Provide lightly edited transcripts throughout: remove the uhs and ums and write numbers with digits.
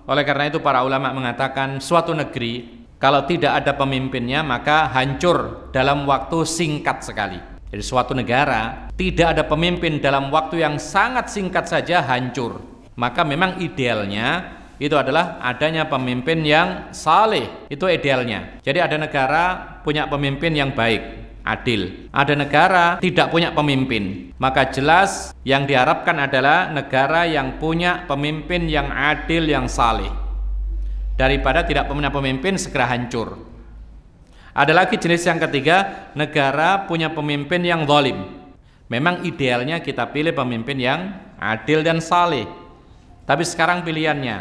Oleh karena itu para ulama mengatakan suatu negeri kalau tidak ada pemimpinnya maka hancur dalam waktu singkat sekali. Jadi suatu negara tidak ada pemimpin dalam waktu yang sangat singkat saja hancur. Maka memang idealnya itu adalah adanya pemimpin yang saleh. Itu idealnya. Jadi ada negara punya pemimpin yang baik, adil. Ada negara tidak punya pemimpin. Maka jelas yang diharapkan adalah negara yang punya pemimpin yang adil, yang saleh. Daripada tidak punya pemimpin segera hancur. Ada lagi jenis yang ketiga, negara punya pemimpin yang zalim. Memang idealnya kita pilih pemimpin yang adil dan saleh. Tapi sekarang pilihannya,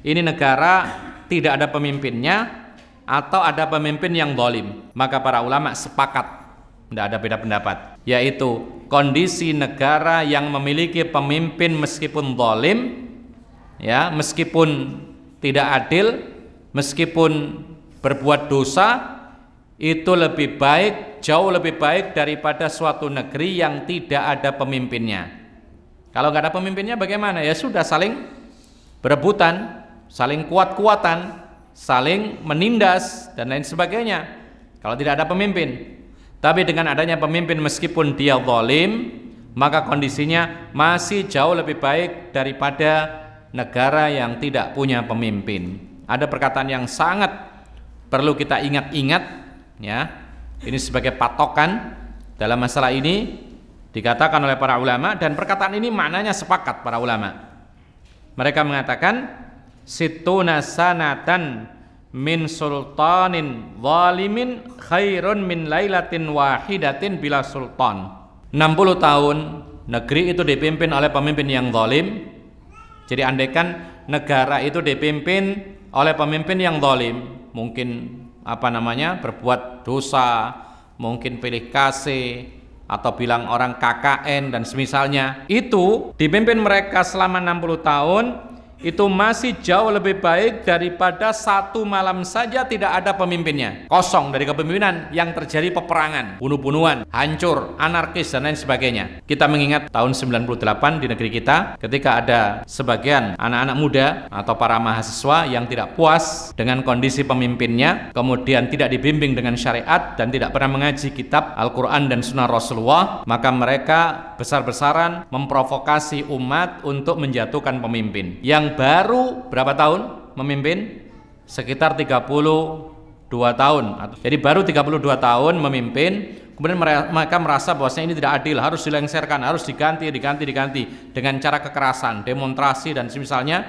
ini negara tidak ada pemimpinnya atau ada pemimpin yang zalim. Maka para ulama sepakat, tidak ada beda pendapat, yaitu kondisi negara yang memiliki pemimpin meskipun zalim, ya, meskipun tidak adil, meskipun berbuat dosa, itu lebih baik, jauh lebih baik daripada suatu negeri yang tidak ada pemimpinnya. Kalau nggak ada pemimpinnya bagaimana? Ya sudah, saling berebutan, saling kuat-kuatan, saling menindas dan lain sebagainya kalau tidak ada pemimpin. Tapi dengan adanya pemimpin meskipun dia zalim, maka kondisinya masih jauh lebih baik daripada negara yang tidak punya pemimpin. Ada perkataan yang sangat perlu kita ingat-ingat, ya, ini sebagai patokan dalam masalah ini, dikatakan oleh para ulama, dan perkataan ini maknanya sepakat para ulama. Mereka mengatakan situna sanatan min sultanin zalimin khairun min lailatin wahidatin bila sultan. 60 tahun negeri itu dipimpin oleh pemimpin yang zalim. Jadi andaikan negara itu dipimpin oleh pemimpin yang zalim, mungkin berbuat dosa, mungkin pilih kasih atau bilang orang KKN dan semisalnya, itu dipimpin mereka selama 60 tahun, itu masih jauh lebih baik daripada satu malam saja tidak ada pemimpinnya, kosong dari kepemimpinan, yang terjadi peperangan, bunuh-bunuhan, hancur, anarkis dan lain sebagainya. Kita mengingat tahun 98 di negeri kita, ketika ada sebagian anak-anak muda atau para mahasiswa yang tidak puas dengan kondisi pemimpinnya, kemudian tidak dibimbing dengan syariat dan tidak pernah mengaji kitab Al-Quran dan Sunnah Rasulullah, maka mereka besar-besaran memprovokasi umat untuk menjatuhkan pemimpin yang baru berapa tahun memimpin? Sekitar 32 tahun. Jadi baru 32 tahun memimpin, kemudian mereka merasa bahwasanya ini tidak adil, harus dilengserkan, harus diganti dengan cara kekerasan, demonstrasi dan semisalnya,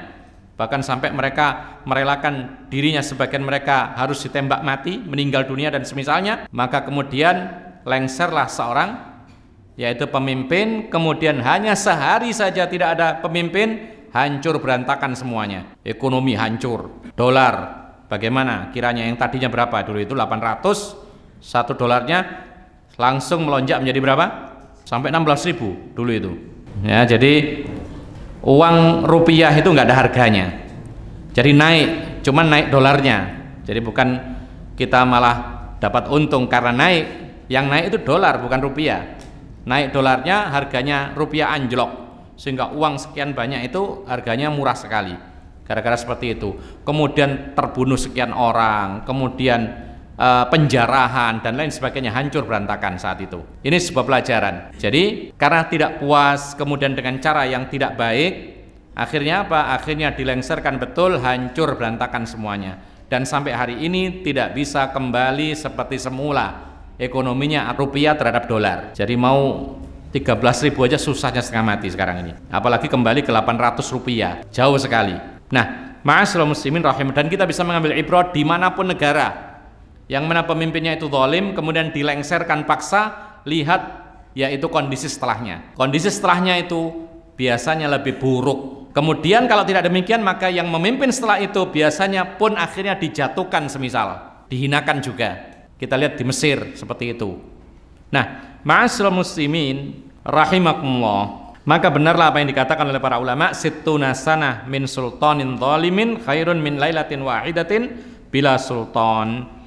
bahkan sampai mereka merelakan dirinya, sebagian mereka harus ditembak mati, meninggal dunia dan semisalnya. Maka kemudian lengserlah seorang, yaitu pemimpin, kemudian hanya sehari saja tidak ada pemimpin, hancur berantakan semuanya. Ekonomi hancur. Dolar bagaimana kiranya, yang tadinya berapa dulu itu 800, satu dolarnya langsung melonjak menjadi berapa? Sampai 16.000 dulu itu. Ya, jadi uang rupiah itu nggak ada harganya. Jadi naik, cuman naik dolarnya. Jadi bukan kita malah dapat untung karena naik, yang naik itu dolar bukan rupiah. Naik dolarnya, harganya rupiah anjlok, sehingga uang sekian banyak itu harganya murah sekali gara-gara seperti itu. Kemudian terbunuh sekian orang, kemudian penjarahan dan lain sebagainya, hancur berantakan saat itu. Ini sebuah pelajaran. Jadi karena tidak puas, kemudian dengan cara yang tidak baik, akhirnya apa? Akhirnya dilengserkan betul, hancur berantakan semuanya, dan sampai hari ini tidak bisa kembali seperti semula ekonominya rupiah terhadap dolar. Jadi mau 13.000 aja susahnya setengah mati sekarang ini, apalagi kembali ke 800 rupiah, jauh sekali. Nah, ma'asyiral muslimin rahimah, dan kita bisa mengambil ibrah dimanapun negara yang mana pemimpinnya itu zalim kemudian dilengserkan paksa, lihat yaitu kondisi setelahnya. Kondisi setelahnya itu biasanya lebih buruk. Kemudian kalau tidak demikian, maka yang memimpin setelah itu biasanya pun akhirnya dijatuhkan, semisal dihinakan juga. Kita lihat di Mesir seperti itu. Nah, ma'asyiral muslimin rahimakumullah, maka benarlah apa yang dikatakan oleh para ulama, sittuna sanah min sultanin zalimin khairun min lailatin wahidatin bila sultan.